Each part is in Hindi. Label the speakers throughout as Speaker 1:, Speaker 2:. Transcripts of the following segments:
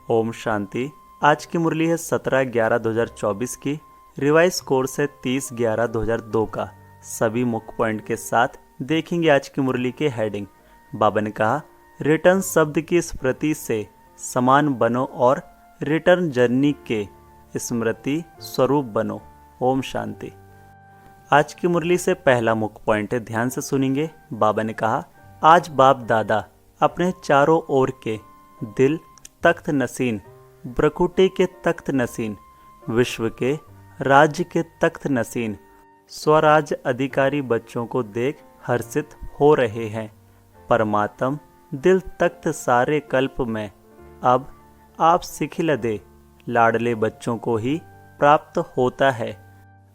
Speaker 1: ओम शांति। आज की मुरली है 17/11/2024 की। रिवाइज कोर्स है 30/11/2002 का। सभी मुख्य पॉइंट के साथ देखेंगे आज की मुरली के हेडिंग। बाबा ने कहा, रिटर्न शब्द की स्मृति से समान बनो और रिटर्न जर्नी के स्मृति स्वरूप बनो। ओम शांति। आज की मुरली से पहला मुख्य पॉइंट है, ध्यान से सुनेंगे। बाबा ने कहा, आज बाप दादा अपने चारों ओर के दिल तख्त नसीन, ब्रकुटे के तख्त नसीन, विश्व के राज्य के तख्त नसीन, स्वराज अधिकारी बच्चों को देख हर्षित हो रहे हैं। परमात्म दिल तख्त सारे कल्प में अब आप सिखिल दे लाडले बच्चों को ही प्राप्त होता है।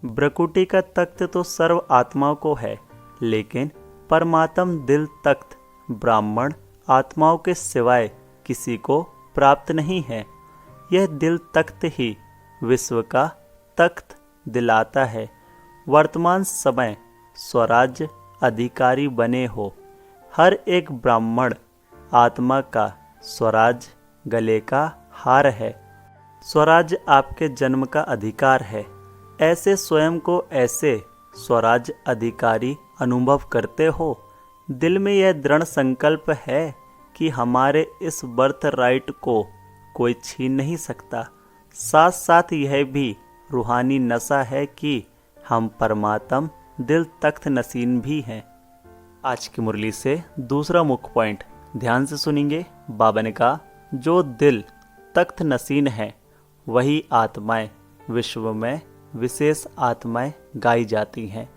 Speaker 1: ब्रकुटी का तख्त तो सर्व आत्माओं को है, लेकिन परमात्म दिल तख्त ब्राह्मण आत्माओं के सिवाय किसी को प्राप्त नहीं है। यह दिल तख्त ही विश्व का तख्त दिलाता है। वर्तमान समय स्वराज्य अधिकारी बने हो। हर एक ब्राह्मण आत्मा का स्वराज गले का हार है। स्वराज आपके जन्म का अधिकार है। ऐसे स्वयं को ऐसे स्वराज अधिकारी अनुभव करते हो। दिल में यह दृढ़ संकल्प है कि हमारे इस बर्थ राइट को कोई छीन नहीं सकता। साथ साथ यह भी रूहानी नशा है कि हम परमात्म दिल तख्त नसीन भी हैं। आज की मुरली से दूसरा मुख्य पॉइंट, ध्यान से सुनेंगे। बाबा ने कहा, जो दिल तख्त नसीन है वही आत्माएं विश्व में विशेष आत्माएं गाई जाती हैं।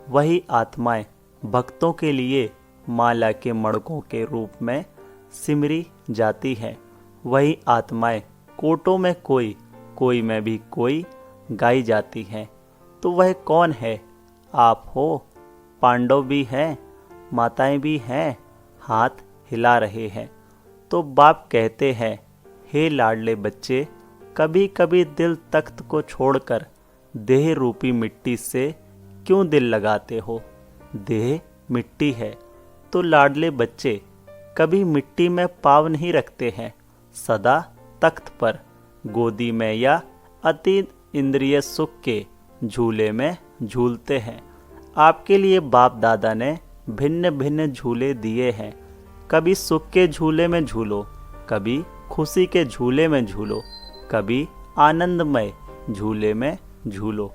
Speaker 1: वही आत्माएं भक्तों के लिए माला के मणकों के रूप में सिमरी जाती हैं। वही आत्माएं कोटों में कोई, कोई में भी कोई गाई जाती हैं। तो वह कौन है? आप हो। पांडव भी हैं, माताएं भी हैं, हाथ हिला रहे हैं। तो बाप कहते हैं, हे लाडले बच्चे, कभी कभी दिल तख्त को छोड़कर देह रूपी मिट्टी से क्यों दिल लगाते हो? देह मिट्टी है, तो लाडले बच्चे कभी मिट्टी में पाँव नहीं रखते हैं। सदा तख्त पर, गोदी में या अति इंद्रिय सुख के झूले में झूलते हैं। आपके लिए बाप दादा ने भिन्न भिन्न झूले दिए हैं। कभी सुख के झूले में झूलो, कभी खुशी के झूले में झूलो, कभी आनंदमय झूले में झूलो।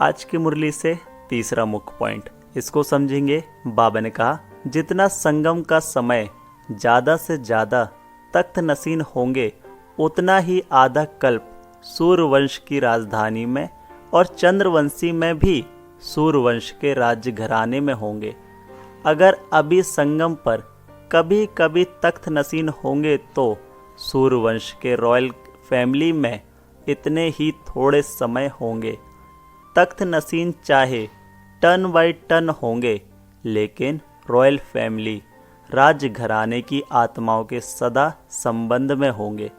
Speaker 1: आज की मुरली से तीसरा मुख्य पॉइंट, इसको समझेंगे। बाबा ने कहा, जितना संगम का समय ज़्यादा से ज़्यादा तख्त नसीन होंगे, उतना ही आधा कल्प सूर्यवंश की राजधानी में और चंद्रवंशी में भी सूर्यवंश के राज्य घराने में होंगे। अगर अभी संगम पर कभी कभी तख्त नसीन होंगे तो सूर्यवंश के रॉयल फैमिली में इतने ही थोड़े समय होंगे। तख्त नसीन चाहे टन बाई टन होंगे, लेकिन रॉयल फैमिली राज्य घराने की आत्माओं के सदा संबंध में होंगे।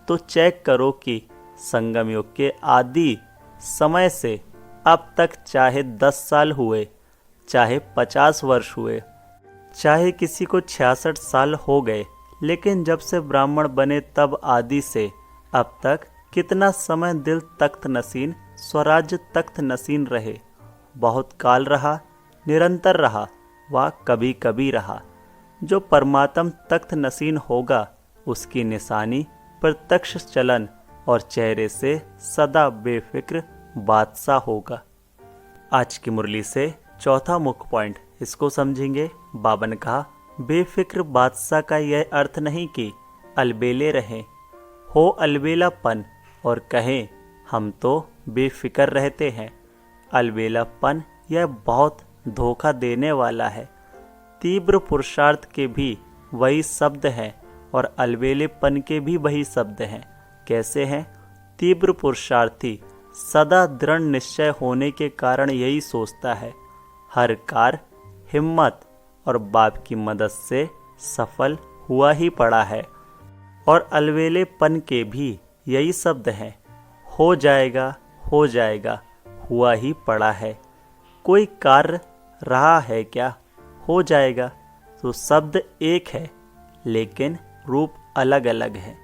Speaker 1: तो चेक करो कि संगम युग के आदि समय से अब तक चाहे 10 साल हुए, चाहे 50 वर्ष हुए, चाहे किसी को 66 साल हो गए, लेकिन जब से ब्राह्मण बने तब आदि से अब तक कितना समय दिल तख्त नसीन, स्वराज्य तख्त नसीन रहे? बहुत काल रहा, निरंतर रहा, व कभी कभी रहा। जो परमात्म तख्त नसीन होगा, उसकी निशानी प्रत्यक्ष चलन और चेहरे से सदा बेफिक्र बादशाह होगा। आज की मुरली से चौथा मुख्य पॉइंट, इसको समझेंगे। बाबा ने कहा, बेफिक्र बादशाह का यह अर्थ नहीं कि अलबेले रहें, हो अलबेलापन और कहें हम तो बेफिक्र रहते हैं। अलबेलापन यह बहुत धोखा देने वाला है। तीव्र पुरुषार्थ के भी वही शब्द हैं और अलबेलेपन के भी वही शब्द हैं। कैसे हैं? तीव्र पुरुषार्थी सदा दृढ़ निश्चय होने के कारण यही सोचता है, हर कार्य हिम्मत और बाप की मदद से सफल हुआ ही पड़ा है। और अलबेलेपन के भी यही शब्द हैं, हो जाएगा, हो जाएगा, हुआ ही पड़ा है। कोई कार्य रहा है क्या? हो जाएगा। तो शब्द एक है, लेकिन रूप अलग अलग है।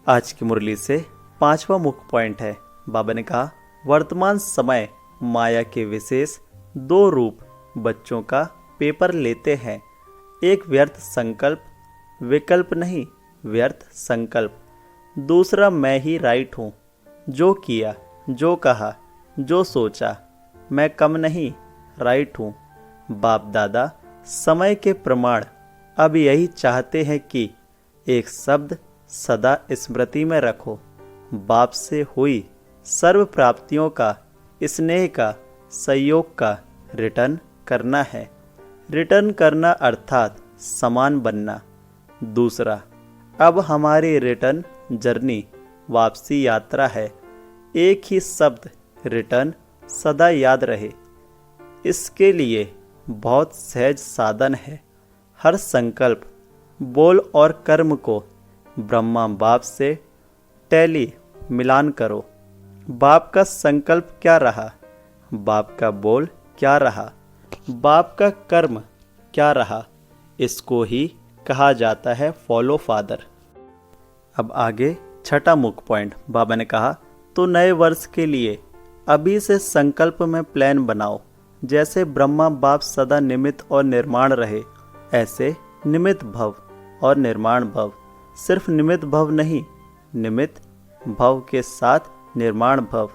Speaker 1: आज की मुरली से 5वां मुख्य पॉइंट है। बाबा ने कहा, वर्तमान समय माया के विशेष 2 रूप बच्चों का पेपर लेते हैं। एक व्यर्थ संकल्प, विकल्प नहीं व्यर्थ संकल्प। दूसरा मैं ही राइट हूँ, जो किया, जो कहा, जो सोचा, मैं कम नहीं राइट हूँ। बाप दादा समय के प्रमाण अब यही चाहते हैं कि एक शब्द सदा स्मृति में रखो। बाप से हुई सर्व प्राप्तियों का, स्नेह का, सहयोग का रिटर्न करना है। रिटर्न करना अर्थात समान बनना। दूसरा, अब हमारी रिटर्न जर्नी वापसी यात्रा है। एक ही शब्द रिटर्न सदा याद रहे। इसके लिए बहुत सहज साधन है। हर संकल्प, बोल और कर्म को ब्रह्मा बाप से टैली मिलान करो। बाप का संकल्प क्या रहा, बाप का बोल क्या रहा, बाप का कर्म क्या रहा, इसको ही कहा जाता है फॉलो फादर। अब आगे 6वां मुख्य पॉइंट। बाबा ने कहा, तो नए वर्ष के लिए अभी से संकल्प में प्लान बनाओ। जैसे ब्रह्मा बाप सदा निमित्त और निर्माण रहे, ऐसे निमित्त भव और निर्माण भव। सिर्फ निमित्त भव नहीं, निमित्त भव के साथ निर्माण भव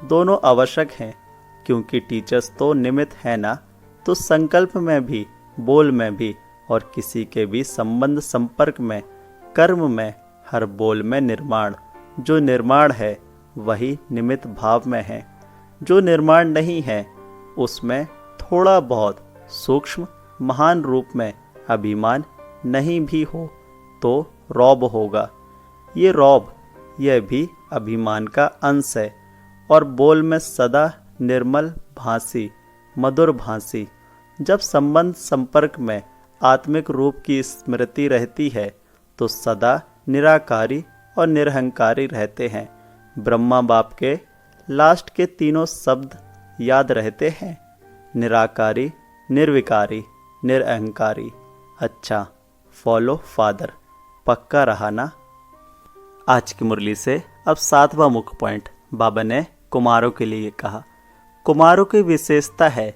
Speaker 1: दोनों आवश्यक हैं। क्योंकि टीचर्स तो निमित्त है ना, तो संकल्प में भी, बोल में भी और किसी के भी संबंध संपर्क में, कर्म में, हर बोल में निर्माण। जो निर्माण है वही निमित्त भाव में है। जो निर्माण नहीं है उसमें थोड़ा बहुत सूक्ष्म महान रूप में अभिमान नहीं भी हो तो रौब होगा। ये रौब, यह भी अभिमान का अंश है। और बोल में सदा निर्मल भांसी, मधुर भांसी। जब संबंध संपर्क में आत्मिक रूप की स्मृति रहती है तो सदा निराकारी और निरहंकारी रहते हैं। ब्रह्मा बाप के लास्ट के 3 शब्द याद रहते हैं, निराकारी, निर्विकारी, निरअहंकारी। अच्छा, फॉलो फादर पक्का रहा ना। आज की मुरली से अब 7वां मुख्य पॉइंट। बाबा ने कुमारों के लिए कहा, कुमारों की विशेषता है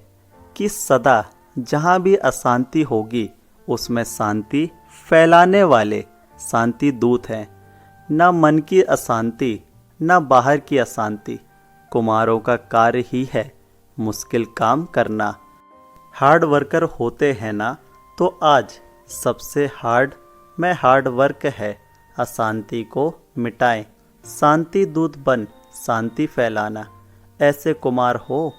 Speaker 1: कि सदा जहाँ भी अशांति होगी उसमें शांति फैलाने वाले शांति दूत हैं। न मन की अशांति, न बाहर की अशांति। कुमारों का कार्य ही है मुश्किल काम करना। हार्ड वर्कर होते हैं ना, तो आज सबसे हार्ड में हार्ड वर्क है अशांति को मिटाएं। शांति दूत बन शांति फैलाना। ऐसे कुमार हो,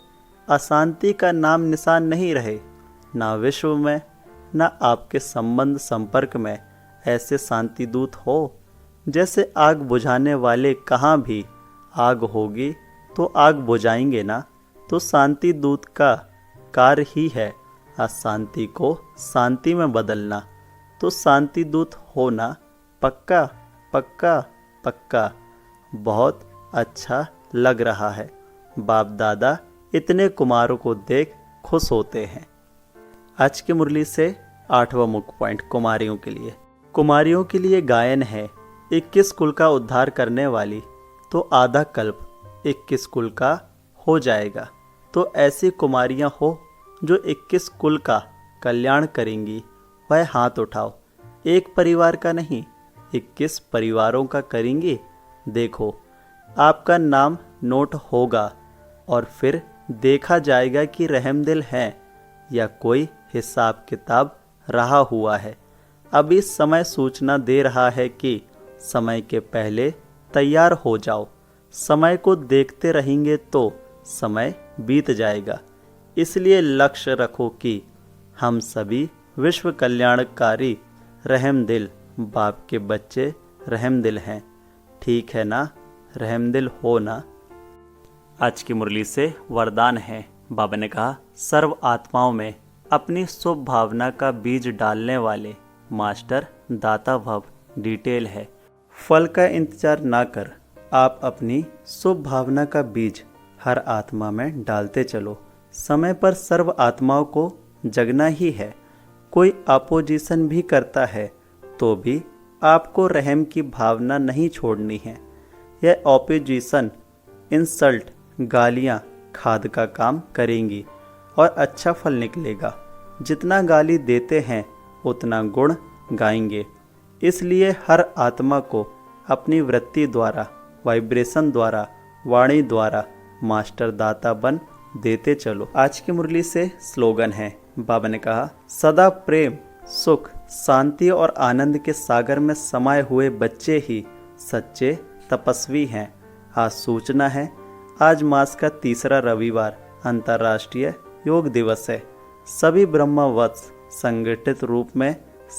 Speaker 1: अशांति का नाम निशान नहीं रहे, ना विश्व में ना आपके संबंध संपर्क में। ऐसे शांति दूत हो। जैसे आग बुझाने वाले कहाँ भी आग होगी तो आग बुझाएंगे ना, तो शांति दूत का कार्य ही है अशांति को शांति में बदलना। तो शांति दूत होना पक्का पक्का पक्का। बहुत अच्छा लग रहा है। बाप दादा इतने कुमारों को देख खुश होते हैं। आज की मुरली से 8वां मुख्य पॉइंट कुमारियों के लिए। कुमारियों के लिए गायन है, 21 कुल का उद्धार करने वाली, तो आधा कल्प 21 कुल का हो जाएगा। तो ऐसी कुमारियां हो जो 21 कुल का कल्याण करेंगी, वह हाथ उठाओ। एक परिवार का नहीं, 21 परिवारों का करेंगी। देखो, आपका नाम नोट होगा और फिर देखा जाएगा कि रहमदिल हैं या कोई हिसाब किताब रहा हुआ है। अभी समय सूचना दे रहा है कि समय के पहले तैयार हो जाओ। समय को देखते रहेंगे तो समय बीत जाएगा। इसलिए लक्ष्य रखो कि हम सभी विश्व कल्याणकारी रहमदिल बाप के बच्चे रहमदिल हैं। ठीक है ना, रहमदिल हो ना। आज की मुरली से वरदान है। बाबा ने कहा, सर्व आत्माओं में अपनी शुभ भावना का बीज डालने वाले मास्टर दाता भव डिटेल है। फल का इंतजार ना कर, आप अपनी शुभ भावना का बीज हर आत्मा में डालते चलो। समय पर सर्व आत्माओं को जगना ही है। कोई अपोजिशन भी करता है तो भी आपको रहम की भावना नहीं छोड़नी है। यह ऑपोजिशन, इंसल्ट, गालियाँ खाद का काम करेंगी और अच्छा फल निकलेगा। जितना गाली देते हैं उतना गुण गाएंगे। इसलिए हर आत्मा को अपनी वृत्ति द्वारा, वाइब्रेशन द्वारा, वाणी द्वारा मास्टर दाता बन देते चलो। आज की मुरली से स्लोगन है, बाबा ने कहा, सदा प्रेम, सुख, शांति और आनंद के सागर में समाये हुए बच्चे ही सच्चे तपस्वी हैं। आज सूचना है, आज मास का तीसरा रविवार अंतर्राष्ट्रीय योग दिवस है। सभी ब्रह्मवत्स संगठित रूप में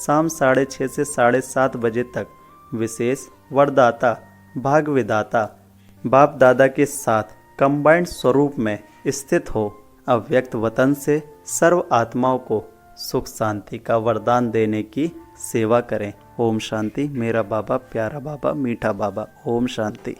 Speaker 1: शाम 6:30 से 7:30 बजे तक विशेष वरदाता, भाग विधाता, बाप दादा के साथ कंबाइंड स्वरूप में स्थित हो अव्यक्त वतन से सर्व आत्माओं को सुख शांति का वरदान देने की सेवा करें। ओम शांति। मेरा बाबा, प्यारा बाबा, मीठा बाबा। ओम शांति।